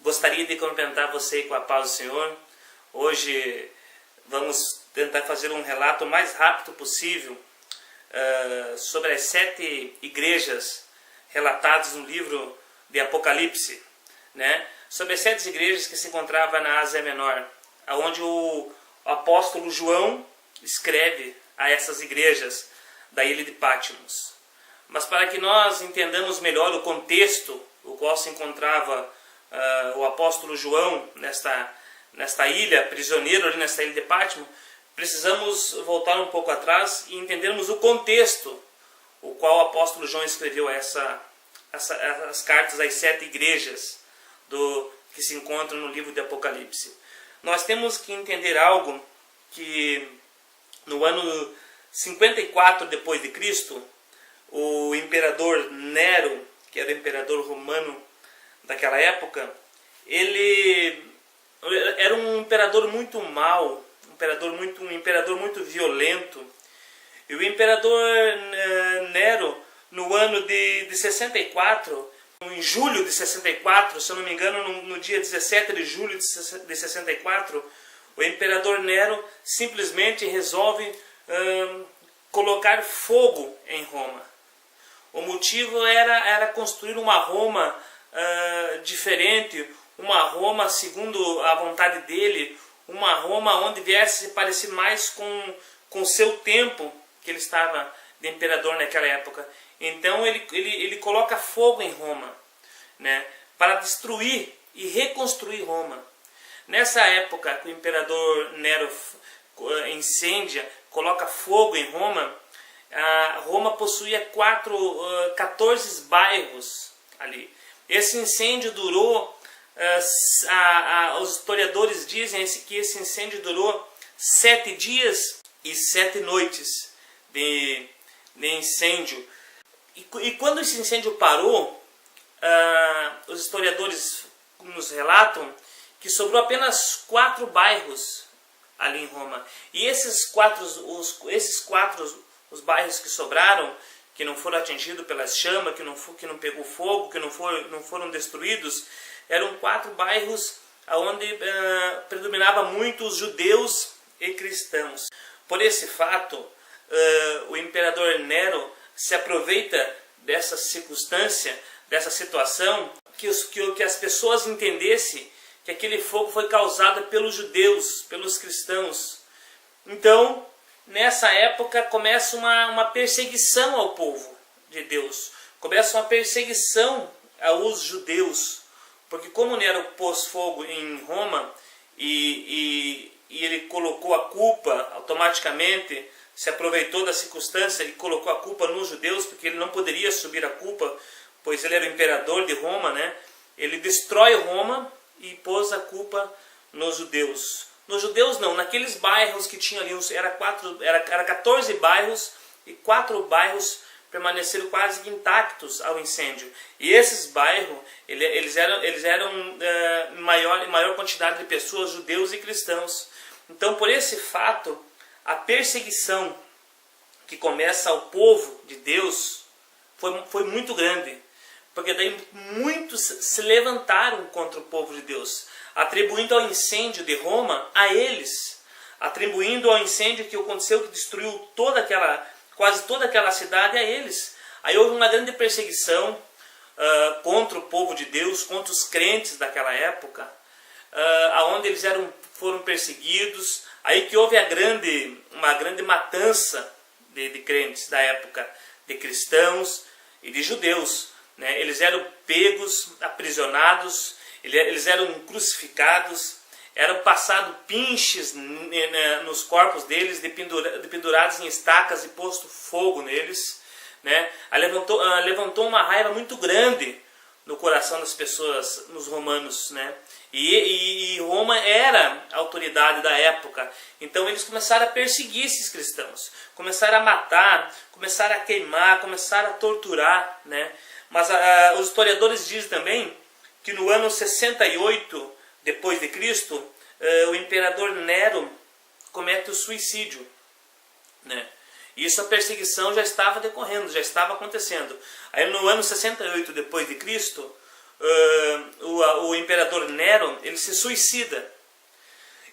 Gostaria de cumprimentar você com a paz do Senhor. Hoje vamos tentar fazer um relato o mais rápido possível sobre as 7 igrejas relatadas no livro de Apocalipse, né? Sobre as 7 igrejas que se encontravam na Ásia Menor, onde o apóstolo João escreve a essas igrejas da ilha de Patmos. Mas para que nós entendamos melhor o contexto no qual se encontrava o apóstolo João nesta ilha, prisioneiro ali nesta ilha de Patmos, precisamos voltar um pouco atrás e entendermos o contexto o qual o apóstolo João escreveu as cartas às 7 igrejas que se encontram no livro de Apocalipse. Nós temos que entender algo que no ano 54 depois de Cristo, o imperador Nero, que era o imperador romano daquela época, ele era um imperador muito mau, um imperador muito violento. E o imperador Nero, no ano de 64, em julho de 64, se eu não me engano, no dia 17 de julho de 64, o imperador Nero simplesmente resolve colocar fogo em Roma. O motivo era construir uma Roma diferente, uma Roma segundo a vontade dele, uma Roma onde viesse se parecer mais com o seu tempo que ele estava de imperador naquela época. Então ele coloca fogo em Roma, né, para destruir e reconstruir Roma. Nessa época que o imperador Nero incendia, coloca fogo em Roma, Roma possuía 14 bairros ali. Esse incêndio durou, os historiadores dizem que esse incêndio durou 7 dias e 7 noites de incêndio. E quando esse incêndio parou, os historiadores nos relatam que sobrou apenas 4 bairros ali em Roma. E esses quatro os bairros que sobraram, que não foram atingidos pelas chamas, que não pegou fogo, que não foram destruídos, eram 4 bairros onde predominava muito os judeus e cristãos. Por esse fato, o imperador Nero se aproveita dessa circunstância, dessa situação, que as pessoas entendessem que aquele fogo foi causado pelos judeus, pelos cristãos. Então, nessa época começa uma perseguição ao povo de Deus. Começa uma perseguição aos judeus. Porque como Nero pôs fogo em Roma e ele colocou a culpa automaticamente, se aproveitou da circunstância e colocou a culpa nos judeus, porque ele não poderia assumir a culpa, pois ele era o imperador de Roma, né? Ele destrói Roma e pôs a culpa nos judeus. Nos judeus não, naqueles bairros que tinham ali, era 14 bairros e 4 bairros permaneceram quase que intactos ao incêndio. E esses bairros, eles eram maior quantidade de pessoas, judeus e cristãos. Então, por esse fato, a perseguição que começa ao povo de Deus foi muito grande. Porque daí muitos se levantaram contra o povo de Deus, atribuindo ao incêndio de Roma a eles, atribuindo ao incêndio que aconteceu, que destruiu quase toda aquela cidade, a eles. Aí houve uma grande perseguição contra o povo de Deus, contra os crentes daquela época, aonde eles foram perseguidos. Aí que houve uma grande matança de crentes da época, de cristãos e de judeus. Né? Eles eram pegos, aprisionados, eles eram crucificados, eram passados pinches nos corpos deles, pendurados em estacas e posto fogo neles. Né? Levantou uma raiva muito grande no coração das pessoas, nos romanos. Né? E Roma era a autoridade da época, então eles começaram a perseguir esses cristãos, começaram a matar, começaram a queimar, começaram a torturar. Né? Mas os historiadores dizem também que no ano 68 depois de Cristo, o imperador Nero comete o suicídio. Né? Isso, a perseguição já estava decorrendo, já estava acontecendo. Aí no ano 68 depois de Cristo, o imperador Nero, ele se suicida.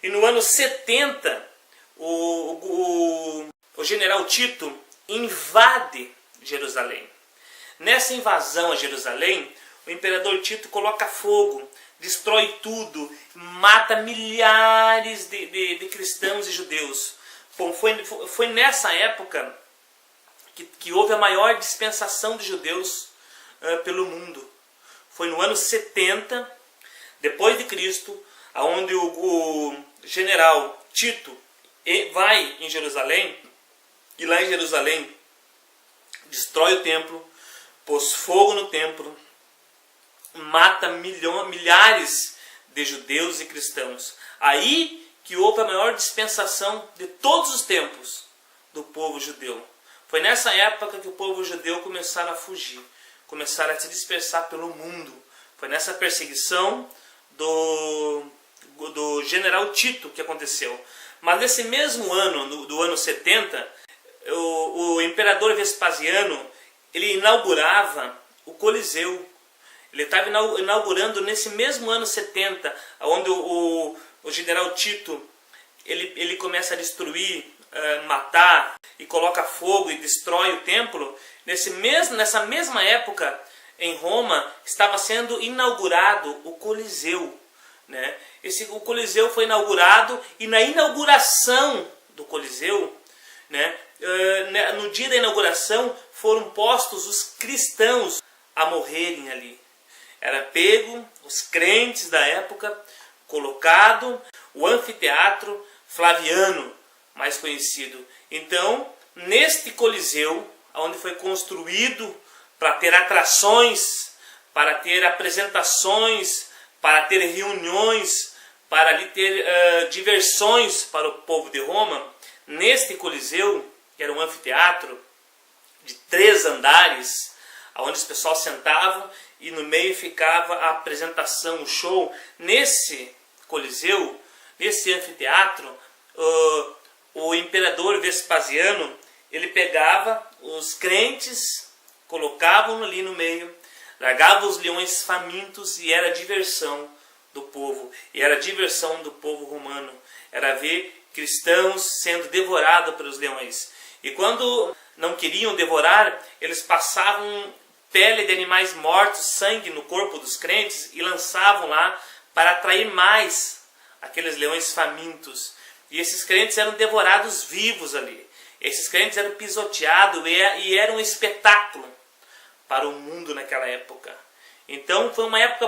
E no ano 70, o general Tito invade Jerusalém. Nessa invasão a Jerusalém, o imperador Tito coloca fogo, destrói tudo, mata milhares de cristãos e judeus. Bom, foi nessa época que houve a maior dispersação de judeus pelo mundo. Foi no ano 70, depois de Cristo, onde o general Tito vai em Jerusalém, e lá em Jerusalém destrói o templo, pôs fogo no templo, mata milhares de judeus e cristãos. Aí que houve a maior dispersação de todos os tempos do povo judeu. Foi nessa época que o povo judeu começaram a fugir, começaram a se dispersar pelo mundo. Foi nessa perseguição do general Tito que aconteceu. Mas nesse mesmo ano, do ano 70, o imperador Vespasiano, ele inaugurava o Coliseu. Ele estava inaugurando nesse mesmo ano 70, onde o general Tito ele começa a destruir, matar e coloca fogo e destrói o templo. Nessa mesma época, em Roma, estava sendo inaugurado o Coliseu, né? O Coliseu foi inaugurado, e na inauguração do Coliseu, né, no dia da inauguração, foram postos os cristãos a morrerem ali. Era pego os crentes da época, colocado o anfiteatro Flaviano, mais conhecido. Então, neste Coliseu, onde foi construído para ter atrações, para ter apresentações, para ter reuniões, para ali ter diversões para o povo de Roma, neste Coliseu, que era um anfiteatro de 3 andares, onde os pessoal sentavam e no meio ficava a apresentação, o show. Nesse Coliseu, nesse anfiteatro, o imperador Vespasiano, ele pegava os crentes, colocavam ali no meio, largava os leões famintos, e era diversão do povo, e era diversão do povo romano, era ver cristãos sendo devorados pelos leões. E quando não queriam devorar, eles passavam pele de animais mortos, sangue no corpo dos crentes, e lançavam lá para atrair mais aqueles leões famintos. E esses crentes eram devorados vivos ali. Esses crentes eram pisoteados e era um espetáculo para o mundo naquela época. Então foi uma época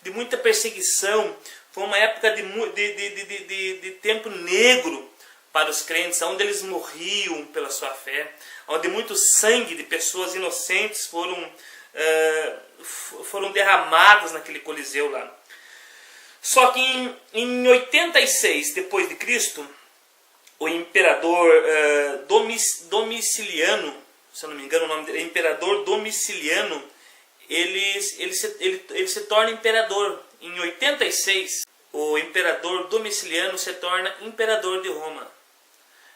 de muita perseguição, foi uma época de tempo negro para os crentes, onde eles morriam pela sua fé, onde muito sangue de pessoas inocentes foram derramados naquele Coliseu lá. Só que em 86 depois de Cristo, o imperador Domiciliano, se eu não me engano o nome dele, imperador Domiciliano, ele se torna imperador. Em 86, o imperador Domiciliano se torna imperador de Roma.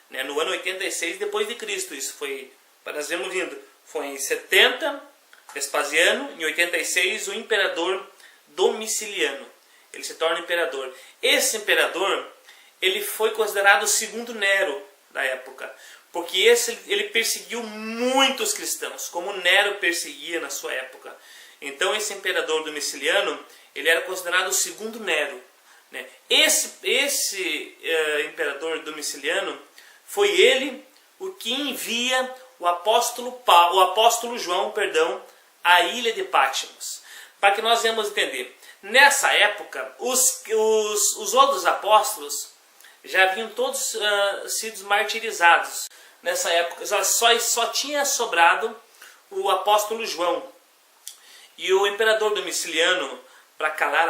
Né? No ano 86 depois de Cristo, isso foi, para nós vermos lindo, foi em 70, Vespasiano, em 86 o imperador Domiciliano, ele se torna imperador. Esse imperador, ele foi considerado o segundo Nero da época, porque ele perseguiu muitos cristãos, como Nero perseguia na sua época. Então esse imperador Domiciliano, ele era considerado o segundo Nero. Né? Esse imperador Domiciliano, foi ele o que envia o apóstolo João, à ilha de Patmos. Para que nós venhamos entender, nessa época, os outros apóstolos já haviam todos sido martirizados. Nessa época só tinha sobrado o apóstolo João. E o imperador Domiciliano, para calar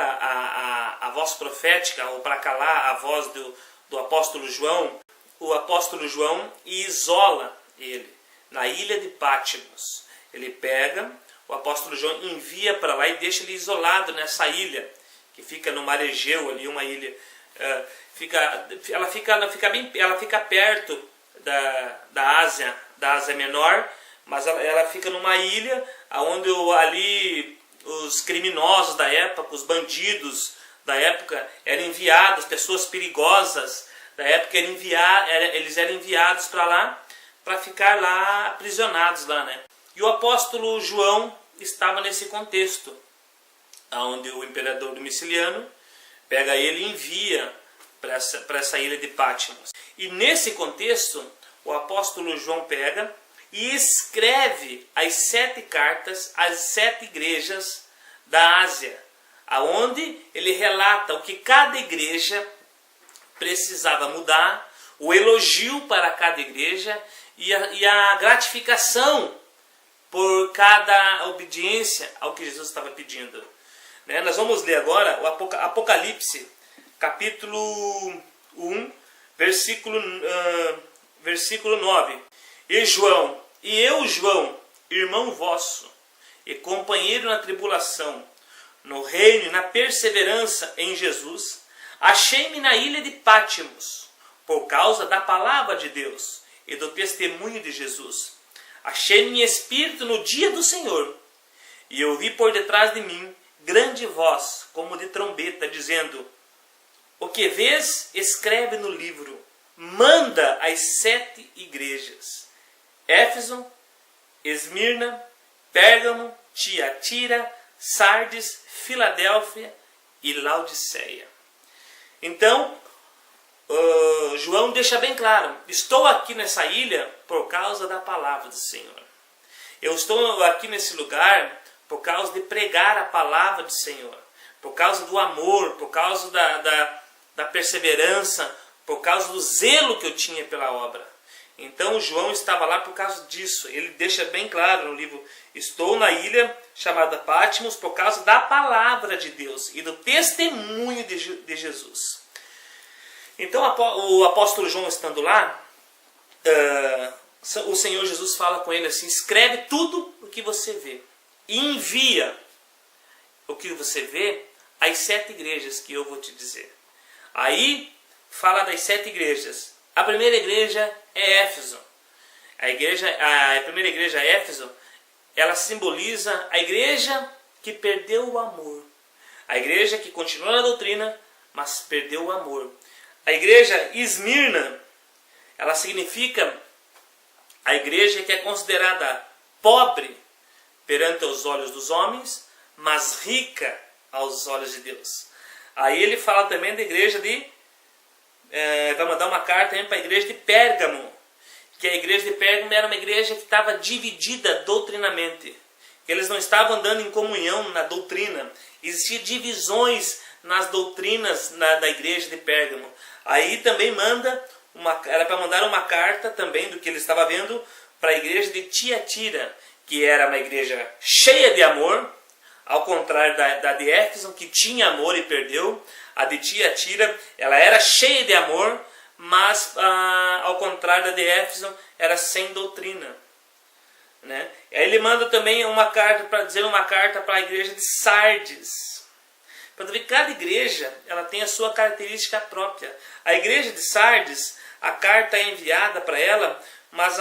a voz profética, ou para calar a voz do apóstolo João, o apóstolo João isola ele na ilha de Patmos. Ele pega, o apóstolo João envia para lá e deixa ele isolado nessa ilha, que fica no mar Egeu, ali uma ilha. Ela fica perto da Ásia Menor, mas ela fica numa ilha onde ali os criminosos da época, os bandidos da época eram enviados, pessoas perigosas da época eles eram enviados para lá, para ficar lá aprisionados lá, né? E o apóstolo João estava nesse contexto, onde o imperador Domiciliano pega ele e envia para essa ilha de Patmos. E nesse contexto, o apóstolo João pega e escreve as 7 cartas às 7 igrejas da Ásia, aonde ele relata o que cada igreja precisava mudar, o elogio para cada igreja e a gratificação por cada obediência ao que Jesus estava pedindo. Né? Nós vamos ler agora o Apocalipse, capítulo 1, versículo 9. E eu, João, irmão vosso, e companheiro na tribulação, no reino e na perseverança em Jesus, achei-me na ilha de Patmos, por causa da palavra de Deus e do testemunho de Jesus. Achei-me em espírito no dia do Senhor, e ouvi por detrás de mim grande voz, como de trombeta, dizendo: o que vês, escreve no livro, manda às 7 igrejas: Éfeso, Esmirna, Pérgamo, Tiatira, Sardes, Filadélfia e Laodiceia. Então, João deixa bem claro: estou aqui nessa ilha por causa da palavra do Senhor. Eu estou aqui nesse lugar por causa de pregar a palavra do Senhor, por causa do amor, por causa da perseverança, por causa do zelo que eu tinha pela obra. Então João estava lá por causa disso. Ele deixa bem claro no livro: estou na ilha chamada Patmos por causa da palavra de Deus e do testemunho de Jesus. Então o apóstolo João estando lá, o Senhor Jesus fala com ele assim: escreve tudo o que você vê e envia o que você vê às 7 igrejas que eu vou te dizer. Aí fala das 7 igrejas. A primeira igreja é Éfeso. A primeira igreja, Éfeso, ela simboliza a igreja que perdeu o amor. A igreja que continua na doutrina, mas perdeu o amor. A igreja Esmirna, ela significa a igreja que é considerada pobre perante os olhos dos homens, mas rica aos olhos de Deus. Aí ele fala também da igreja vai mandar uma carta também para a igreja de Pérgamo, que a igreja de Pérgamo era uma igreja que estava dividida doutrinamente. Eles não estavam andando em comunhão na doutrina. Existiam divisões nas doutrinas da igreja de Pérgamo. Aí também era para mandar uma carta também do que ele estava vendo para a igreja de Tiatira, que era uma igreja cheia de amor, ao contrário da de Éfeso, que tinha amor e perdeu. A de Tiatira, ela era cheia de amor, mas ao contrário da de Éfeso, era sem doutrina. Né? Aí ele manda também uma carta para a igreja de Sardes. Para ver que cada igreja ela tem a sua característica própria. A igreja de Sardes, a carta é enviada para ela, mas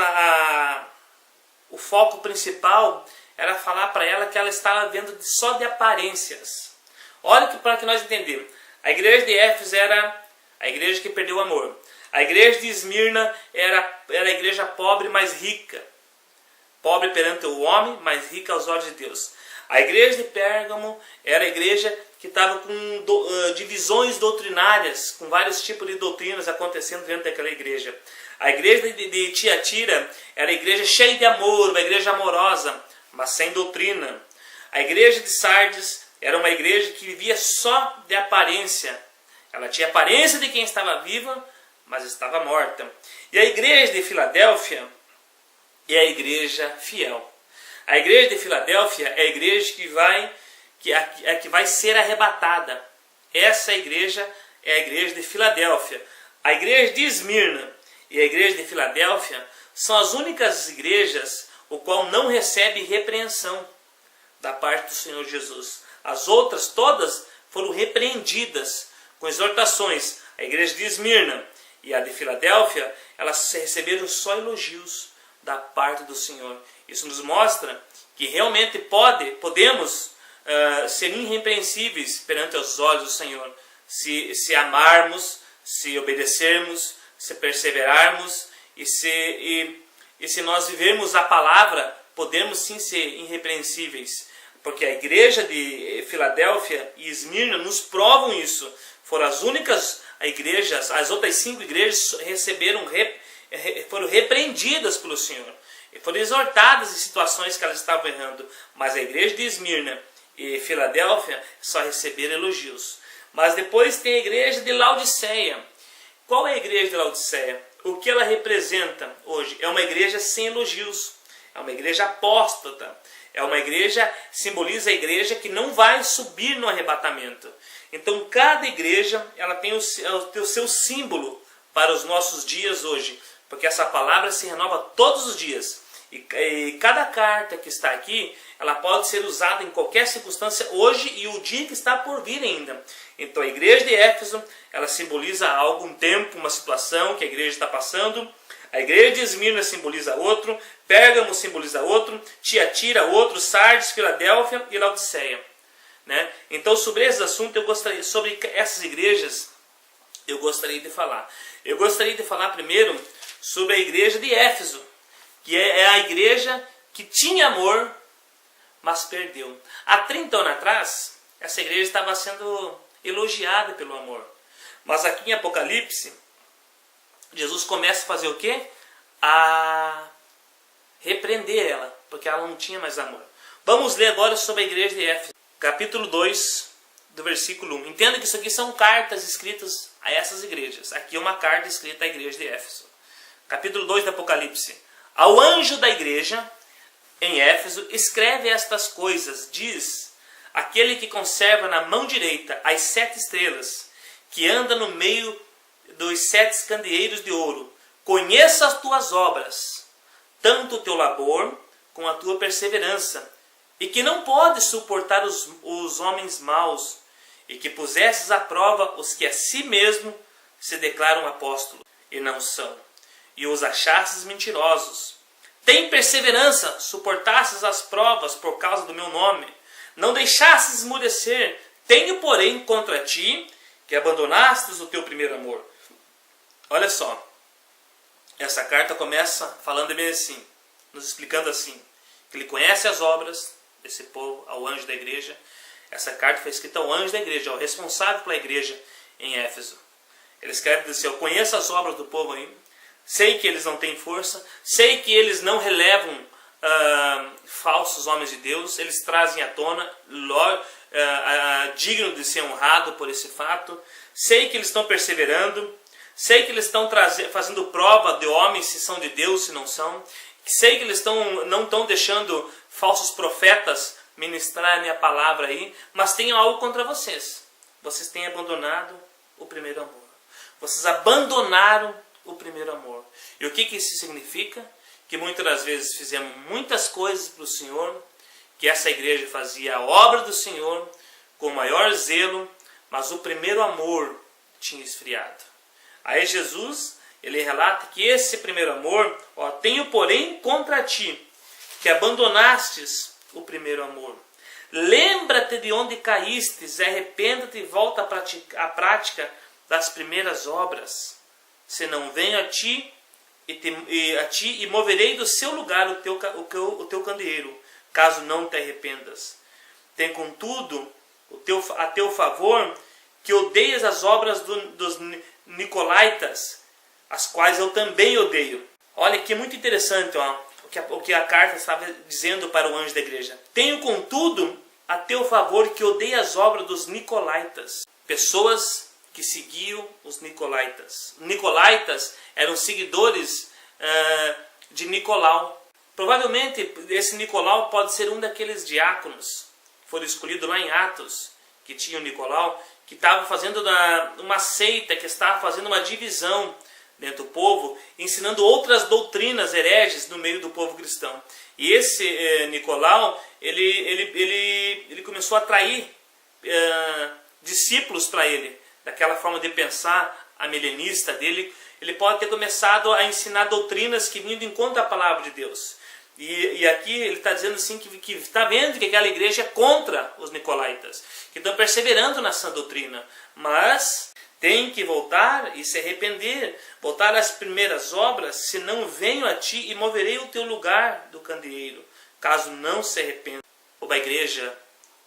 o foco principal era falar para ela que ela estava vendo só de aparências. Olha para que nós entendemos. A igreja de Éfeso era a igreja que perdeu o amor. A igreja de Esmirna era a igreja pobre, mas rica. Pobre perante o homem, mas rica aos olhos de Deus. A igreja de Pérgamo era a igreja que estava com divisões doutrinárias, com vários tipos de doutrinas acontecendo dentro daquela igreja. A igreja de Tiatira era a igreja cheia de amor, uma igreja amorosa, mas sem doutrina. A igreja de Sardes era uma igreja que vivia só de aparência. Ela tinha aparência de quem estava viva, mas estava morta. E a igreja de Filadélfia é a igreja fiel. A igreja de Filadélfia é a igreja que vai ser arrebatada. Essa igreja é a igreja de Filadélfia. A igreja de Esmirna e a igreja de Filadélfia são as únicas igrejas o qual não recebe repreensão da parte do Senhor Jesus. As outras todas foram repreendidas com exortações. A igreja de Esmirna e a de Filadélfia, elas receberam só elogios da parte do Senhor. Isso nos mostra que realmente podemos ser irrepreensíveis perante os olhos do Senhor, se amarmos, se obedecermos, se perseverarmos e se nós vivermos a palavra, podemos sim ser irrepreensíveis, porque a igreja de Filadélfia e Esmirna nos provam isso. Foram as únicas igrejas, as outras 5 igrejas foram repreendidas pelo Senhor, foram exortadas em situações que elas estavam errando, mas a igreja de Esmirna e Filadélfia só receberam elogios. Mas depois tem a igreja de Laodiceia. Qual é a igreja de Laodiceia? O que ela representa hoje? É uma igreja sem elogios, é uma igreja apóstata, é uma igreja, simboliza a igreja que não vai subir no arrebatamento. Então cada igreja ela tem o seu símbolo para os nossos dias hoje, porque essa palavra se renova todos os dias. E cada carta que está aqui, ela pode ser usada em qualquer circunstância hoje e o dia que está por vir ainda. Então a igreja de Éfeso, ela simboliza algo, um tempo, uma situação que a igreja está passando. A igreja de Esmirna simboliza outro, Pérgamo simboliza outro, Tiatira outro, Sardes, Filadélfia e Laodiceia. Né? Então sobre esses assuntos, sobre essas igrejas, eu gostaria de falar. Eu gostaria de falar primeiro sobre a igreja de Éfeso, que é a igreja que tinha amor, mas perdeu. Há 30 anos atrás, essa igreja estava sendo elogiada pelo amor. Mas aqui em Apocalipse, Jesus começa a fazer o quê? A repreender ela, porque ela não tinha mais amor. Vamos ler agora sobre a igreja de Éfeso, capítulo 2, do versículo 1. Entenda que isso aqui são cartas escritas a essas igrejas. Aqui é uma carta escrita à igreja de Éfeso. Capítulo 2 do Apocalipse. Ao anjo da igreja em Éfeso, escreve estas coisas. Diz: aquele que conserva na mão direita as 7 estrelas, que anda no meio dos 7 candeeiros de ouro. Conheça as tuas obras, tanto o teu labor como a tua perseverança, e que não podes suportar os homens maus, e que pusesses à prova os que a si mesmo se declaram apóstolos, e não são, e os achasses mentirosos. Tem perseverança, suportasses as provas por causa do meu nome, não deixasses esmurecer. Tenho, porém, contra ti, que abandonastes o teu primeiro amor. Olha só, essa carta começa falando bem assim, nos explicando assim, que ele conhece as obras desse povo, ao anjo da igreja. Essa carta foi escrita ao anjo da igreja, ao responsável pela igreja em Éfeso. Ele escreve assim: eu conheço as obras do povo aí, sei que eles não têm força, sei que eles não relevam falsos homens de Deus, eles trazem à tona, digno de ser honrado por esse fato. Sei que eles estão perseverando, sei que eles estão fazendo prova de homens se são de Deus, se não são. Sei que eles não estão deixando falsos profetas ministrar a minha palavra aí, mas tenho algo contra vocês. Vocês têm abandonado o primeiro amor. Vocês abandonaram o primeiro amor. E o que isso significa? Que muitas das vezes fizemos muitas coisas para o Senhor, que essa igreja fazia a obra do Senhor com maior zelo, mas o primeiro amor tinha esfriado. Aí Jesus, ele relata que esse primeiro amor, tenho porém contra ti, que abandonastes o primeiro amor. Lembra-te de onde caístes, arrependa-te e volta à prática das primeiras obras. Se não venho a ti e moverei do seu lugar o teu candeeiro, caso não te arrependas. Tem contudo a teu favor que odeias as obras dos nicolaítas, as quais eu também odeio. Olha que muito interessante o que a carta estava dizendo para o anjo da igreja. Tenho contudo a teu favor que odeia as obras dos nicolaítas. Pessoas que seguiam os nicolaítas. Nicolaítas eram seguidores de Nicolau. Provavelmente esse Nicolau pode ser um daqueles diáconos que foram escolhidos lá em Atos, que tinha o Nicolau, que estava fazendo uma seita, que estava fazendo uma divisão dentro do povo, ensinando outras doutrinas hereges no meio do povo cristão. E esse Nicolau, ele começou a atrair discípulos para ele, daquela forma de pensar amilenista dele. Ele pode ter começado a ensinar doutrinas que vinham de encontro à palavra de Deus. E aqui ele está dizendo assim que está vendo que aquela igreja é contra os nicolaítas, que estão perseverando na sã doutrina, mas tem que voltar e se arrepender, voltar às primeiras obras, senão venho a ti e moverei o teu lugar do candeeiro, caso não se arrependa. Uma igreja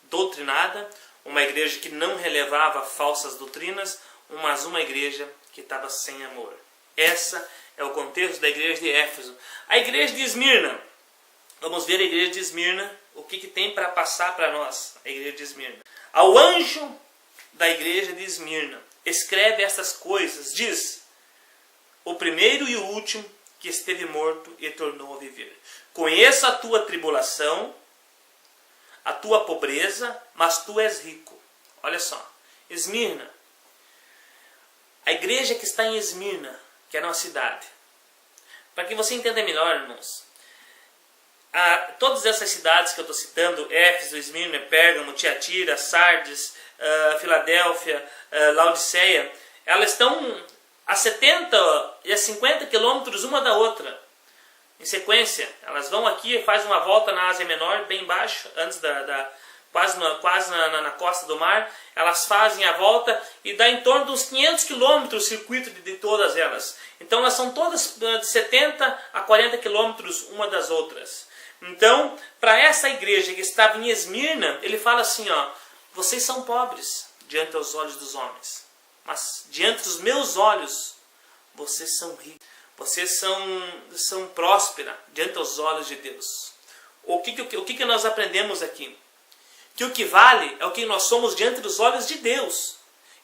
doutrinada, uma igreja que não relevava falsas doutrinas, mas uma igreja que estava sem amor. Essa é o contexto da igreja de Éfeso. A igreja de Esmirna, vamos ver a igreja de Esmirna, o que tem para passar para nós, a igreja de Esmirna. Ao anjo da igreja de Esmirna, escreve estas coisas, diz: o primeiro e o último que esteve morto e tornou a viver. Conheço a tua tribulação, a tua pobreza, mas tu és rico. Olha só, Esmirna, a igreja que está em Esmirna, que era uma cidade. Para que você entenda melhor, irmãos, todas essas cidades que eu estou citando, Éfeso, Esmirna, Pérgamo, Tiatira, Sardes, Filadélfia, Laodiceia, elas estão a 70 e a 50 quilômetros uma da outra. Em sequência, elas vão aqui e fazem uma volta na Ásia Menor, bem embaixo, antes quase na costa do mar. Elas fazem a volta e dá em torno de uns 500 quilômetros o circuito de todas elas. Então elas são todas de 70 a 40 quilômetros uma das outras. Então, para essa igreja que estava em Esmirna, ele fala assim, ó: vocês são pobres diante dos olhos dos homens, mas diante dos meus olhos, vocês são ricos. Vocês são prósperas diante dos olhos de Deus. O que nós aprendemos aqui? Que o que vale é o que nós somos diante dos olhos de Deus,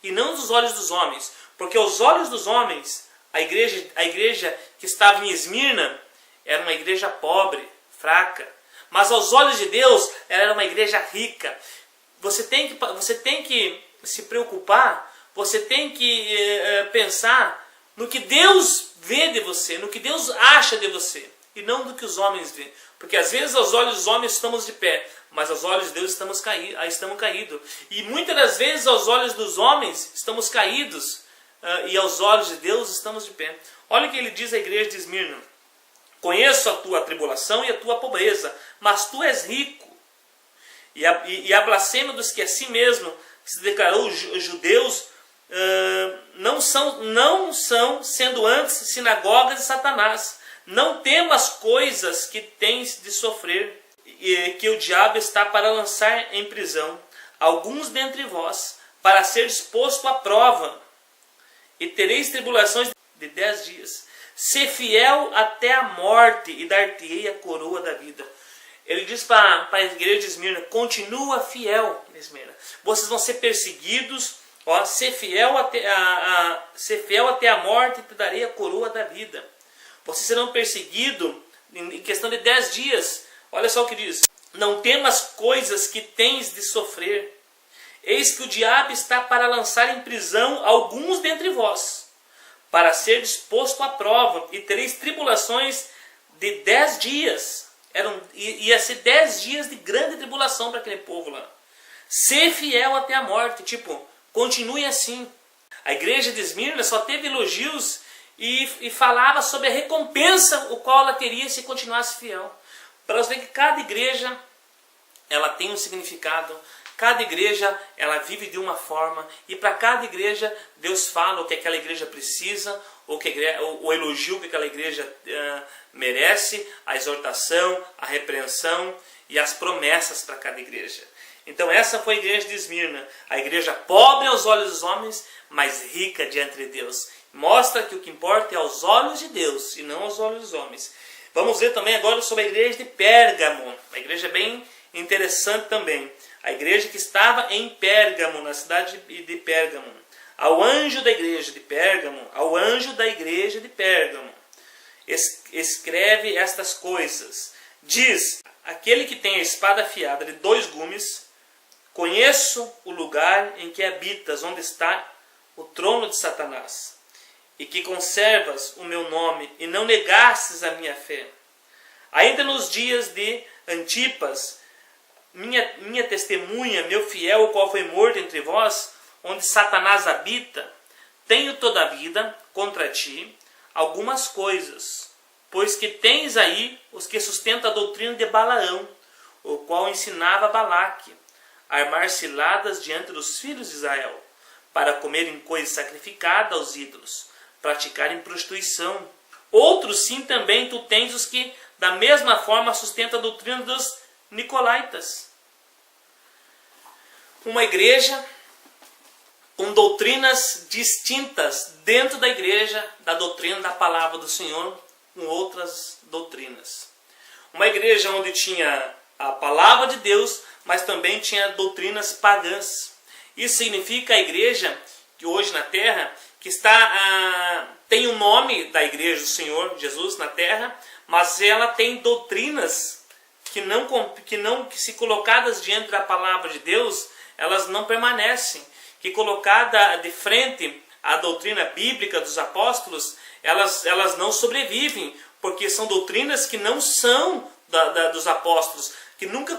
e não dos olhos dos homens. Porque aos olhos dos homens, a igreja que estava em Esmirna era uma igreja pobre, fraca. Mas aos olhos de Deus, ela era uma igreja rica. Você tem que se preocupar, você tem que pensar no que Deus vê de você, no que Deus acha de você, e não do que os homens veem. Porque às vezes aos olhos dos homens estamos de pé, mas aos olhos de Deus estamos caídos. E muitas das vezes aos olhos dos homens estamos caídos, e aos olhos de Deus estamos de pé. Olha o que ele diz à igreja de Esmirna: conheço a tua tribulação e a tua pobreza, mas tu és rico. E a blasfêmia dos que a si mesmo se declarou judeus, não são, sendo antes, sinagogas de Satanás. Não temas coisas que tens de sofrer, e que o diabo está para lançar em prisão alguns dentre vós, para ser exposto à prova, e tereis tribulações de 10 dias. Sê fiel até a morte, e dar-te-ei a coroa da vida. Ele diz para a igreja de Esmirna: continua fiel, Esmirna. Vocês vão ser perseguidos, ó, ser fiel até a morte, e te darei a coroa da vida. Vocês serão perseguidos em questão de 10 dias. Olha só o que diz: não temas coisas que tens de sofrer. Eis que o diabo está para lançar em prisão alguns dentre vós, para ser disposto à prova, e tereis tribulações de 10 dias. Ia ser 10 dias de grande tribulação para aquele povo lá. Ser fiel até a morte. Continue assim. A igreja de Esmirna só teve elogios e falava sobre a recompensa o qual ela teria se continuasse fiel. Para você ver que cada igreja ela tem um significado. Cada igreja ela vive de uma forma, e para cada igreja Deus fala o que aquela igreja precisa, o elogio que aquela igreja merece, a exortação, a repreensão e as promessas para cada igreja. Então essa foi a igreja de Esmirna, a igreja pobre aos olhos dos homens, mas rica diante de Deus. Mostra que o que importa é aos olhos de Deus e não aos olhos dos homens. Vamos ver também agora sobre a igreja de Pérgamo, uma igreja bem interessante também. A igreja que estava em Pérgamo, na cidade de Pérgamo. Ao anjo da igreja de Pérgamo, escreve estas coisas. Diz: aquele que tem a espada afiada de 2 gumes, conheço o lugar em que habitas, onde está o trono de Satanás, e que conservas o meu nome, e não negastes a minha fé. Ainda nos dias de Antipas, minha testemunha, meu fiel, o qual foi morto entre vós, onde Satanás habita, tenho todavia contra ti algumas coisas, pois que tens aí os que sustentam a doutrina de Balaão, o qual ensinava Balaque a armar ciladas diante dos filhos de Israel, para comerem coisas sacrificadas aos ídolos, praticarem prostituição. Outros sim também tu tens os que da mesma forma sustentam a doutrina dos nicolaítas. Uma igreja com doutrinas distintas dentro da igreja, da doutrina da palavra do Senhor, com outras doutrinas. Uma igreja onde tinha a palavra de Deus, mas também tinha doutrinas pagãs. Isso significa a igreja que hoje na terra, que tem o nome da igreja do Senhor Jesus na terra, mas ela tem doutrinas que se colocadas diante da palavra de Deus, elas não permanecem. Que colocada de frente à doutrina bíblica dos apóstolos, elas não sobrevivem, porque são doutrinas que não são dos apóstolos, que nunca